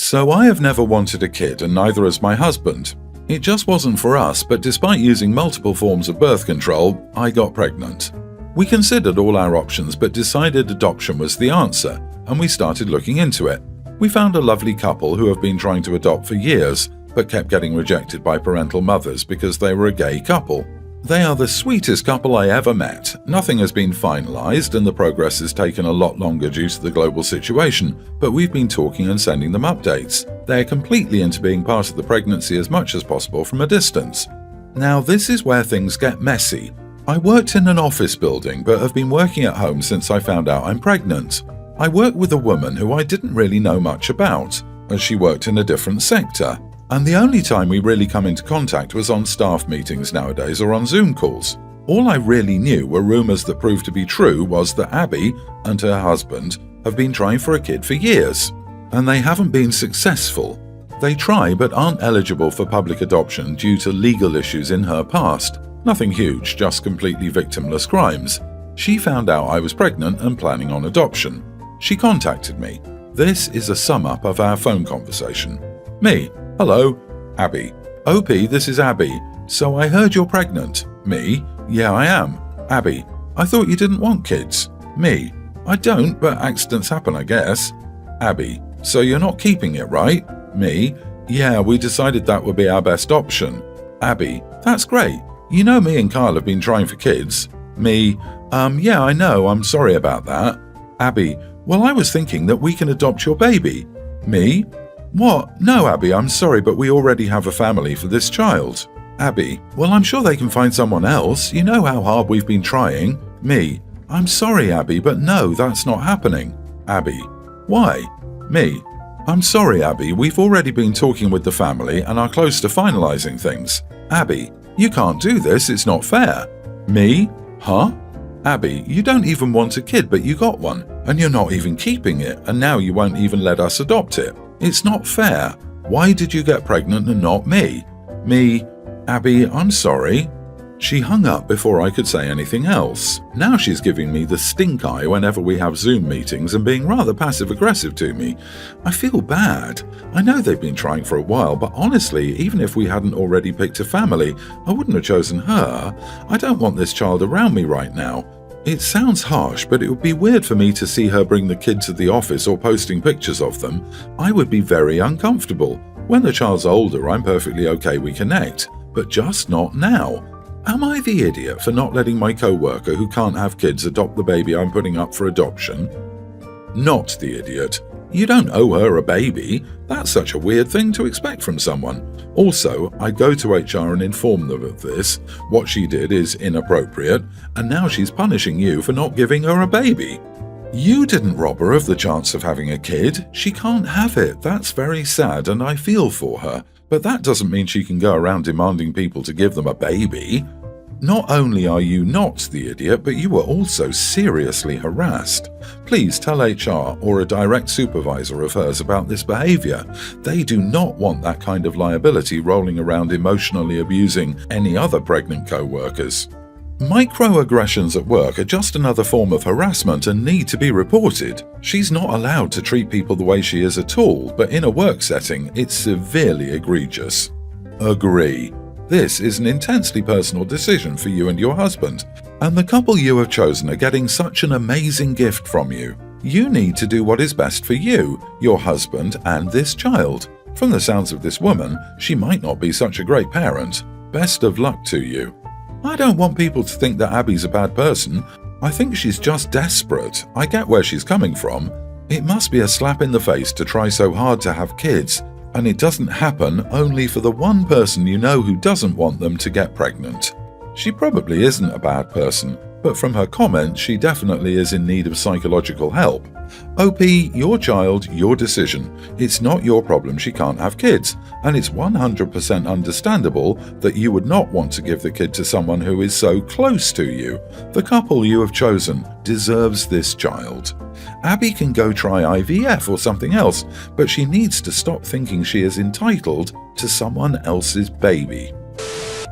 So I have never wanted a kid, and neither has my husband. It just wasn't for us, but despite using multiple forms of birth control, I got pregnant. We considered all our options but decided adoption was the answer, and we started looking into it. We found a lovely couple who have been trying to adopt for years, but kept getting rejected by parental mothers because they were a gay couple. They are the sweetest couple I ever met. Nothing has been finalized and the progress has taken a lot longer due to the global situation, but we've been talking and sending them updates. They are completely into being part of the pregnancy as much as possible from a distance. Now this is where things get messy. I worked in an office building but have been working at home since I found out I'm pregnant. I work with a woman who I didn't really know much about, as she worked in a different sector. And the only time we really come into contact was on staff meetings nowadays or on Zoom calls. All I really knew were rumours that proved to be true was that Abby and her husband have been trying for a kid for years, and they haven't been successful. They try but aren't eligible for public adoption due to legal issues in her past. Nothing huge, just completely victimless crimes. She found out I was pregnant and planning on adoption. She contacted me. This is a sum up of our phone conversation. Me: hello. Abby: OP, this is Abby. So I heard you're pregnant. Me: yeah, I am. Abby: I thought you didn't want kids. Me: I don't, but accidents happen, I guess. Abby: so you're not keeping it, right? Me: yeah, we decided that would be our best option. Abby: that's great. You know me and Kyle have been trying for kids. Me: yeah, I know, I'm sorry about that. Abby: well, I was thinking that we can adopt your baby. Me: what? No, Abby, I'm sorry, but we already have a family for this child. Abby: well, I'm sure they can find someone else. You know how hard we've been trying. Me: I'm sorry, Abby, but no, that's not happening. Abby: why? Me: I'm sorry, Abby, we've already been talking with the family and are close to finalizing things. Abby: you can't do this, it's not fair. Me: huh? Abby: you don't even want a kid, but you got one, and you're not even keeping it, and now you won't even let us adopt it. It's not fair. Why did you get pregnant and not me? Me: Abby, I'm sorry. She hung up before I could say anything else. Now she's giving me the stink eye whenever we have Zoom meetings and being rather passive-aggressive to me. I feel bad. I know they've been trying for a while, but honestly, even if we hadn't already picked a family, I wouldn't have chosen her. I don't want this child around me right now. It sounds harsh, but it would be weird for me to see her bring the kid to the office or posting pictures of them. I would be very uncomfortable. When the child's older, I'm perfectly okay we connect, but just not now. Am I the idiot for not letting my coworker who can't have kids adopt the baby I'm putting up for adoption? Not the idiot. You don't owe her a baby. That's such a weird thing to expect from someone. Also, I go to HR and inform them of this. What she did is inappropriate, and now she's punishing you for not giving her a baby. You didn't rob her of the chance of having a kid. She can't have it. That's very sad, and I feel for her. But that doesn't mean she can go around demanding people to give them a baby. Not only are you not the idiot, but you were also seriously harassed. Please tell HR or a direct supervisor of hers about this behavior. They do not want that kind of liability rolling around emotionally abusing any other pregnant co-workers. Microaggressions at work are just another form of harassment and need to be reported. She's not allowed to treat people the way she is at all, but in a work setting, it's severely egregious. Agree. This is an intensely personal decision for you and your husband, and the couple you have chosen are getting such an amazing gift from you. You need to do what is best for you, your husband, and this child. From the sounds of this woman, she might not be such a great parent. Best of luck to you. I don't want people to think that Abby's a bad person. I think she's just desperate. I get where she's coming from. It must be a slap in the face to try so hard to have kids, and it doesn't happen only for the one person you know who doesn't want them to get pregnant. She probably isn't a bad person, but from her comments she definitely is in need of psychological help. OP, your child, your decision. It's not your problem she can't have kids, and it's 100% understandable that you would not want to give the kid to someone who is so close to you. The couple you have chosen deserves this child. Abby can go try IVF or something else, but she needs to stop thinking she is entitled to someone else's baby.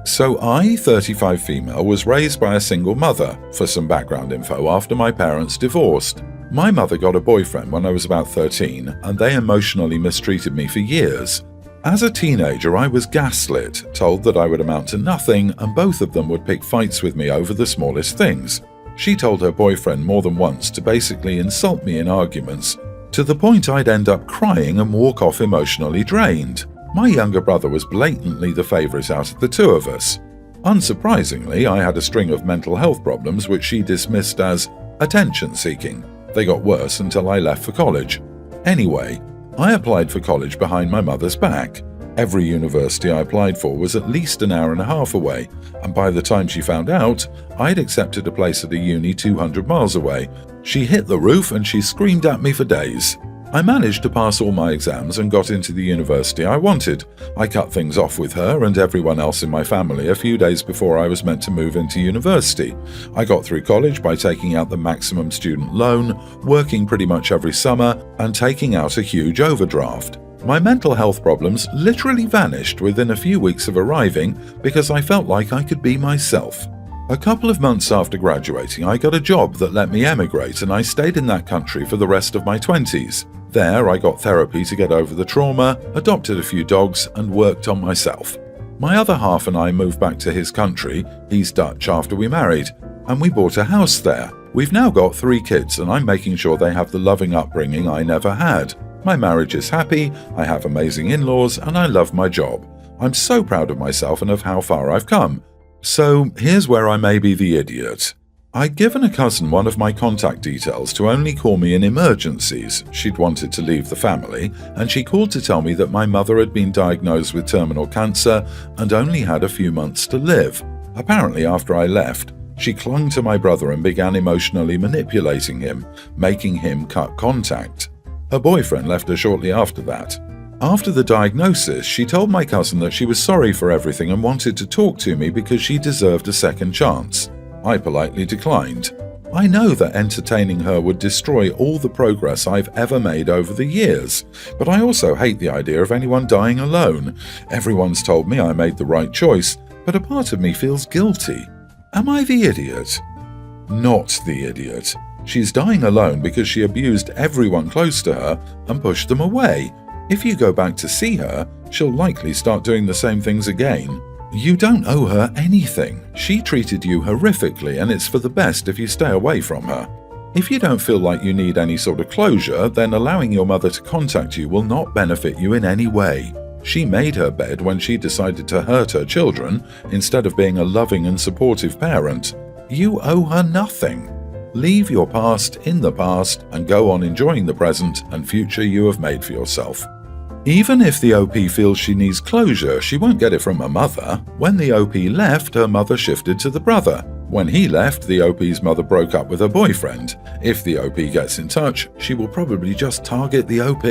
So I, 35 female, was raised by a single mother. For some background info, after my parents divorced. My mother got a boyfriend when I was about 13, and they emotionally mistreated me for years. As a teenager, I was gaslit, told that I would amount to nothing, and both of them would pick fights with me over the smallest things. She told her boyfriend more than once to basically insult me in arguments, to the point I'd end up crying and walk off emotionally drained. My younger brother was blatantly the favourite out of the two of us. Unsurprisingly, I had a string of mental health problems which she dismissed as attention-seeking. They got worse until I left for college. Anyway, I applied for college behind my mother's back. Every university I applied for was at least an hour and a half away, and by the time she found out, I'd accepted a place at a uni 200 miles away. She hit the roof and she screamed at me for days. I managed to pass all my exams and got into the university I wanted. I cut things off with her and everyone else in my family a few days before I was meant to move into university. I got through college by taking out the maximum student loan, working pretty much every summer, and taking out a huge overdraft. My mental health problems literally vanished within a few weeks of arriving because I felt like I could be myself. A couple of months after graduating, I got a job that let me emigrate, and I stayed in that country for the rest of my 20s. There, I got therapy to get over the trauma, adopted a few dogs, and worked on myself. My other half and I moved back to his country, he's Dutch, after we married, and we bought a house there. We've now got 3 kids, and I'm making sure they have the loving upbringing I never had. My marriage is happy, I have amazing in-laws, and I love my job. I'm so proud of myself and of how far I've come. So here's where I may be the idiot. I'd given a cousin one of my contact details to only call me in emergencies. She'd wanted to leave the family, and she called to tell me that my mother had been diagnosed with terminal cancer and only had a few months to live. Apparently, after I left, she clung to my brother and began emotionally manipulating him, making him cut contact. Her boyfriend left her shortly after that. After the diagnosis, she told my cousin that she was sorry for everything and wanted to talk to me because she deserved a second chance. I politely declined. I know that entertaining her would destroy all the progress I've ever made over the years, but I also hate the idea of anyone dying alone. Everyone's told me I made the right choice, but a part of me feels guilty. Am I the idiot? Not the idiot. She's dying alone because she abused everyone close to her and pushed them away. If you go back to see her, she'll likely start doing the same things again. You don't owe her anything. She treated you horrifically, and it's for the best if you stay away from her. If you don't feel like you need any sort of closure, then allowing your mother to contact you will not benefit you in any way. She made her bed when she decided to hurt her children instead of being a loving and supportive parent. You owe her nothing. Leave your past in the past and go on enjoying the present and future you have made for yourself. Even if the OP feels she needs closure, she won't get it from her mother. When the OP left, her mother shifted to the brother. When he left, the OP's mother broke up with her boyfriend. If the OP gets in touch, she will probably just target the OP.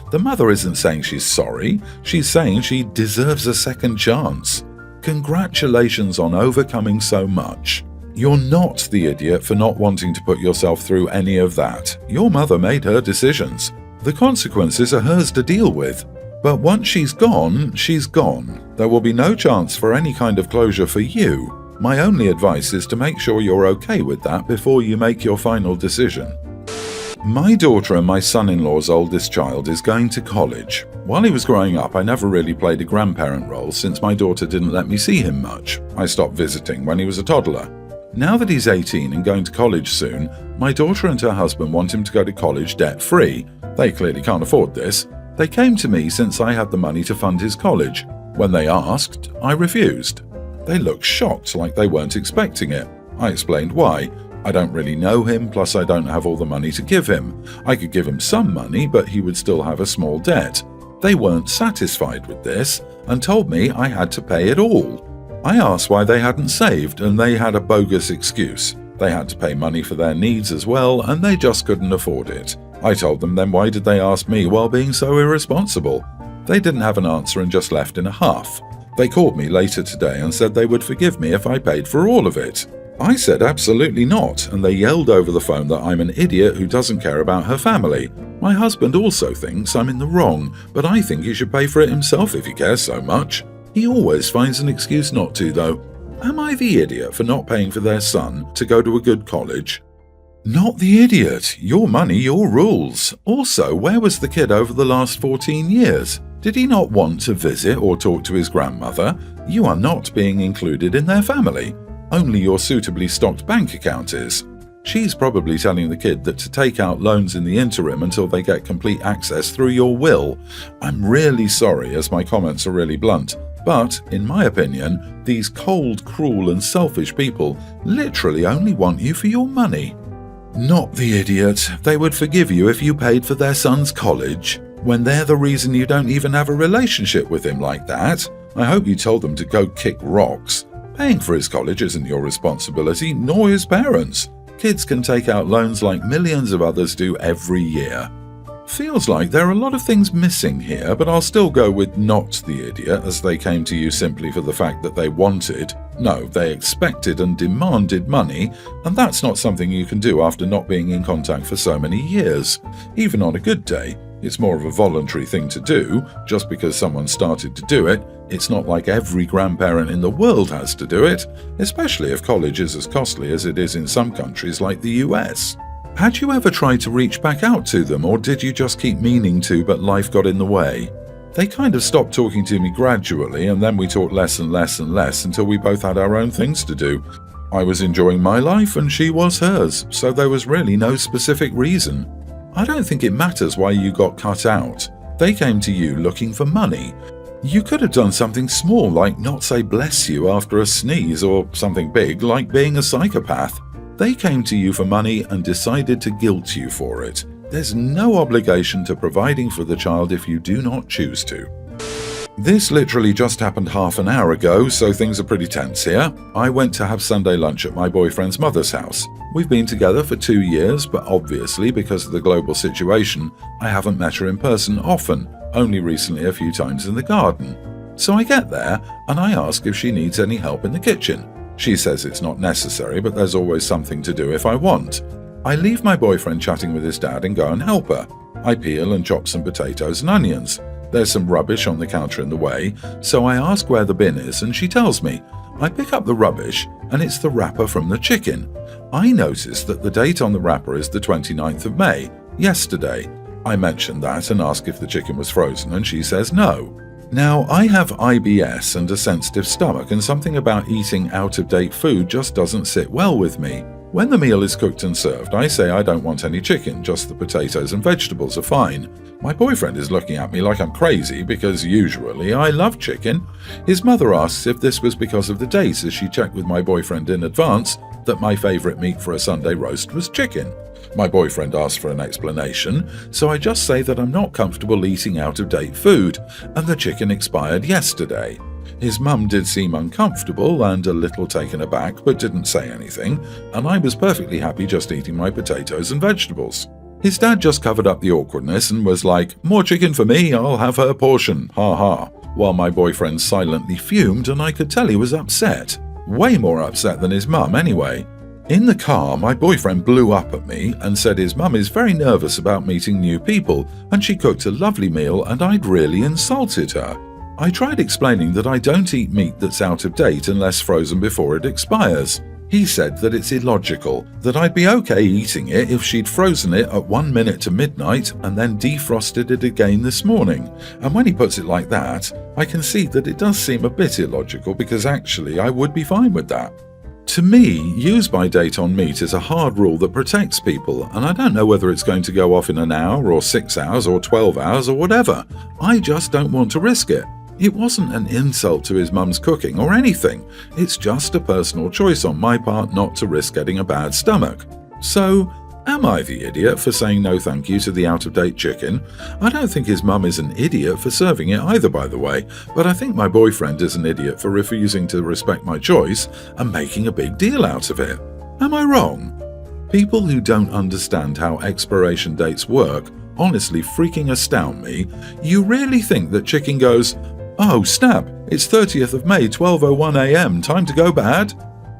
The mother isn't saying she's sorry, she's saying she deserves a second chance. Congratulations on overcoming so much. You're not the idiot for not wanting to put yourself through any of that. Your mother made her decisions. The consequences are hers to deal with. But once she's gone, she's gone. There will be no chance for any kind of closure for you. My only advice is to make sure you're okay with that before you make your final decision. My daughter and my son-in-law's oldest child is going to college. While he was growing up, I never really played a grandparent role since my daughter didn't let me see him much. I stopped visiting when he was a toddler. Now that he's 18 and going to college soon, my daughter and her husband want him to go to college debt-free. They clearly can't afford this. They came to me since I had the money to fund his college. When they asked, I refused. They looked shocked, like they weren't expecting it. I explained why. I don't really know him, plus I don't have all the money to give him. I could give him some money, but he would still have a small debt. They weren't satisfied with this and told me I had to pay it all. I asked why they hadn't saved, and they had a bogus excuse. They had to pay money for their needs as well, and they just couldn't afford it. I told them then why did they ask me while being so irresponsible? They didn't have an answer and just left in a huff. They called me later today and said they would forgive me if I paid for all of it. I said absolutely not, and they yelled over the phone that I'm an idiot who doesn't care about her family. My husband also thinks I'm in the wrong, but I think he should pay for it himself if he cares so much. He always finds an excuse not to, though. Am I the idiot for not paying for their son to go to a good college? Not the idiot. Your money, your rules. Also, where was the kid over the last 14 years? Did he not want to visit or talk to his grandmother? You are not being included in their family. Only your suitably stocked bank account is. She's probably telling the kid that to take out loans in the interim until they get complete access through your will. I'm really sorry, as my comments are really blunt, but, in my opinion, these cold, cruel and selfish people literally only want you for your money. Not the idiot. They would forgive you if you paid for their son's college, when they're the reason you don't even have a relationship with him like that. I hope you told them to go kick rocks. Paying for his college isn't your responsibility, nor his parents'. Kids can take out loans like millions of others do every year. Feels like there are a lot of things missing here, but I'll still go with not the idiot, as they came to you simply for the fact that they wanted, no, they expected and demanded money, and that's not something you can do after not being in contact for so many years. Even on a good day, it's more of a voluntary thing to do. Just because someone started to do it, it's not like every grandparent in the world has to do it, especially if college is as costly as it is in some countries like the US. Had you ever tried to reach back out to them, or did you just keep meaning to but life got in the way? They kind of stopped talking to me gradually, and then we talked less and less and less until we both had our own things to do. I was enjoying my life and she was hers, so there was really no specific reason. I don't think it matters why you got cut out. They came to you looking for money. You could have done something small like not say bless you after a sneeze, or something big like being a psychopath. They came to you for money and decided to guilt you for it. There's no obligation to providing for the child if you do not choose to. This literally just happened half an hour ago, so things are pretty tense here. I went to have Sunday lunch at my boyfriend's mother's house. We've been together for 2 years, but obviously because of the global situation, I haven't met her in person often, only recently a few times in the garden. So I get there and I ask if she needs any help in the kitchen. She says it's not necessary, but there's always something to do if I want. I leave my boyfriend chatting with his dad and go and help her. I peel and chop some potatoes and onions. There's some rubbish on the counter in the way, so I ask where the bin is and she tells me. I pick up the rubbish and it's the wrapper from the chicken. I notice that the date on the wrapper is the 29th of May, yesterday. I mention that and ask if the chicken was frozen and she says no. Now, I have IBS and a sensitive stomach, and something about eating out-of-date food just doesn't sit well with me. When the meal is cooked and served, I say I don't want any chicken, just the potatoes and vegetables are fine. My boyfriend is looking at me like I'm crazy because usually I love chicken. His mother asks if this was because of the date, as she checked with my boyfriend in advance that my favourite meat for a Sunday roast was chicken. My boyfriend asks for an explanation, so I just say that I'm not comfortable eating out-of-date food, and the chicken expired yesterday. His mum did seem uncomfortable and a little taken aback, but didn't say anything, and I was perfectly happy just eating my potatoes and vegetables. His dad just covered up the awkwardness and was like, "More chicken for me, I'll have her portion, ha ha," while my boyfriend silently fumed and I could tell he was upset. Way more upset than his mum anyway. In the car, my boyfriend blew up at me and said his mum is very nervous about meeting new people and she cooked a lovely meal and I'd really insulted her. I tried explaining that I don't eat meat that's out of date unless frozen before it expires. He said that it's illogical, that I'd be okay eating it if she'd frozen it at 1 minute to midnight and then defrosted it again this morning. And when he puts it like that, I can see that it does seem a bit illogical because actually I would be fine with that. To me, use by date on meat is a hard rule that protects people, and I don't know whether it's going to go off in an hour or 6 hours or 12 hours or whatever. I just don't want to risk it. It wasn't an insult to his mum's cooking or anything. It's just a personal choice on my part not to risk getting a bad stomach. So, am I the idiot for saying no thank you to the out-of-date chicken? I don't think his mum is an idiot for serving it either, by the way, but I think my boyfriend is an idiot for refusing to respect my choice and making a big deal out of it. Am I wrong? People who don't understand how expiration dates work honestly freaking astound me. You really think that chicken goes, "Oh snap, it's 30th of May, 12:01 AM, time to go bad"?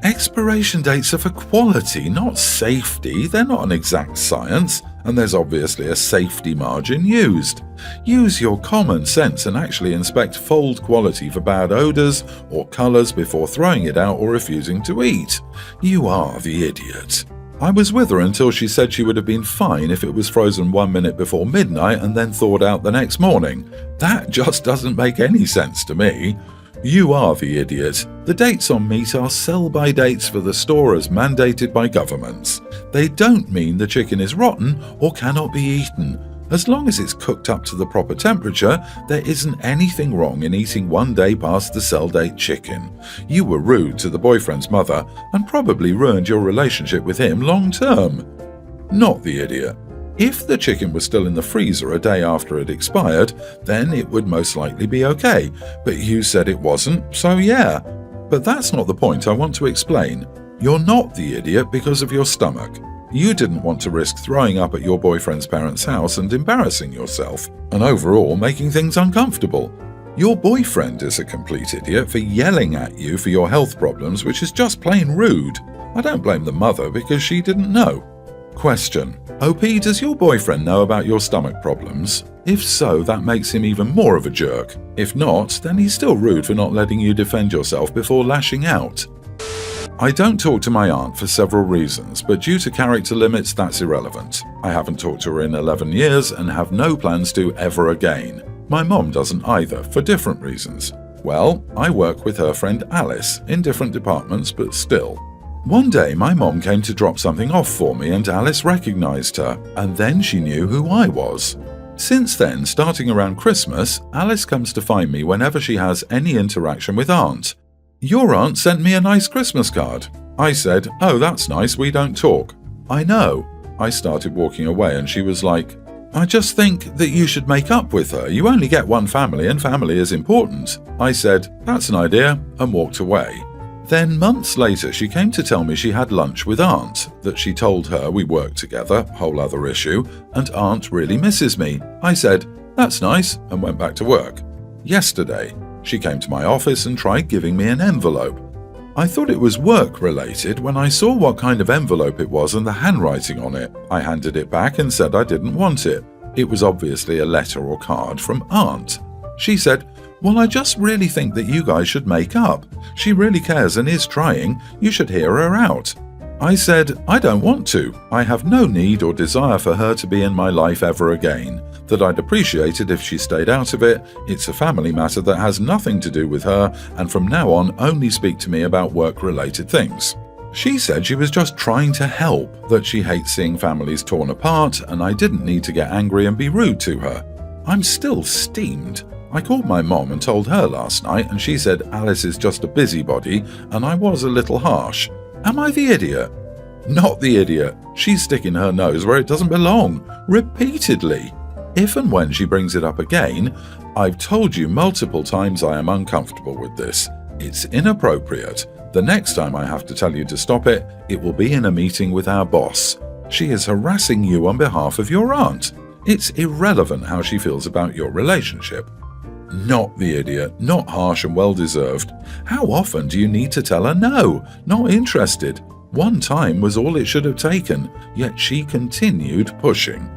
Expiration dates are for quality, not safety. They're not an exact science, and there's obviously a safety margin used. Use your common sense and actually inspect fold quality for bad odors or colors before throwing it out or refusing to eat. You are the idiot. I was with her until she said she would have been fine if it was frozen 1 minute before midnight and then thawed out the next morning. That just doesn't make any sense to me. You are the idiot. The dates on meat are sell-by dates for the store as mandated by governments. They don't mean the chicken is rotten or cannot be eaten. As long as it's cooked up to the proper temperature, there isn't anything wrong in eating 1 day past the sell date chicken. You were rude to the boyfriend's mother and probably ruined your relationship with him long term. Not the idiot. If the chicken was still in the freezer a day after it expired, then it would most likely be okay, but you said it wasn't, so yeah. But that's not the point I want to explain. You're not the idiot because of your stomach. You didn't want to risk throwing up at your boyfriend's parents' house and embarrassing yourself, and overall making things uncomfortable. Your boyfriend is a complete idiot for yelling at you for your health problems, which is just plain rude. I don't blame the mother because she didn't know. Question: OP, does your boyfriend know about your stomach problems? If so, that makes him even more of a jerk. If not, then he's still rude for not letting you defend yourself before lashing out. I don't talk to my aunt for several reasons, but due to character limits, that's irrelevant. I haven't talked to her in 11 years and have no plans to ever again. My mom doesn't either, for different reasons. Well, I work with her friend Alice, in different departments, but still. One day my mom came to drop something off for me and Alice recognized her, and then she knew who I was. Since then, starting around Christmas, Alice comes to find me whenever she has any interaction with Aunt. Your aunt sent me a nice Christmas card. I said, oh, that's nice, we don't talk. I know. I started walking away and she was like, I just think that you should make up with her. You only get one family and family is important. I said, that's an idea, and walked away. Then months later she came to tell me she had lunch with Aunt, that she told her we worked together, whole other issue, and Aunt really misses me. I said, that's nice, and went back to work. Yesterday, she came to my office and tried giving me an envelope. I thought it was work-related when I saw what kind of envelope it was and the handwriting on it. I handed it back and said I didn't want it. It was obviously a letter or card from Aunt. She said, well, I just really think that you guys should make up. She really cares and is trying. You should hear her out. I said, I don't want to. I have no need or desire for her to be in my life ever again. That I'd appreciate it if she stayed out of it. It's a family matter that has nothing to do with her, and from now on only speak to me about work-related things. She said she was just trying to help, that she hates seeing families torn apart, and I didn't need to get angry and be rude to her. I'm still steamed. I called my mom and told her last night, and she said Alice is just a busybody, and I was a little harsh. Am I the idiot? Not the idiot. She's sticking her nose where it doesn't belong, repeatedly. If and when she brings it up again, I've told you multiple times I am uncomfortable with this. It's inappropriate. The next time I have to tell you to stop it, it will be in a meeting with our boss. She is harassing you on behalf of your aunt. It's irrelevant how she feels about your relationship. Not the idiot, not harsh and well-deserved. How often do you need to tell her no, not interested? One time was all it should have taken, yet she continued pushing.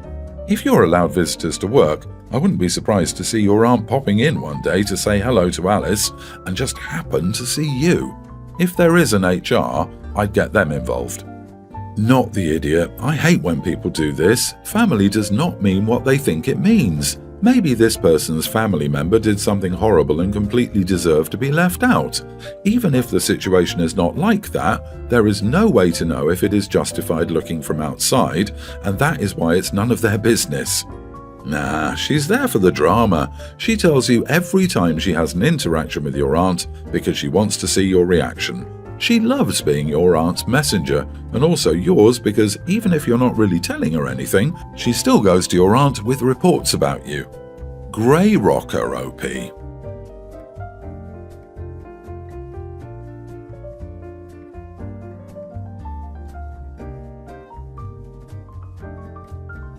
If you're allowed visitors to work, I wouldn't be surprised to see your aunt popping in one day to say hello to Alice and just happen to see you. If there is an HR, I'd get them involved. Not the idiot. I hate when people do this. Family does not mean what they think it means. Maybe this person's family member did something horrible and completely deserved to be left out. Even if the situation is not like that, there is no way to know if it is justified looking from outside, and that is why it's none of their business. Nah, she's there for the drama. She tells you every time she has an interaction with your aunt because she wants to see your reaction. She loves being your aunt's messenger, and also yours because even if you're not really telling her anything, she still goes to your aunt with reports about you. Grey rocker, OP.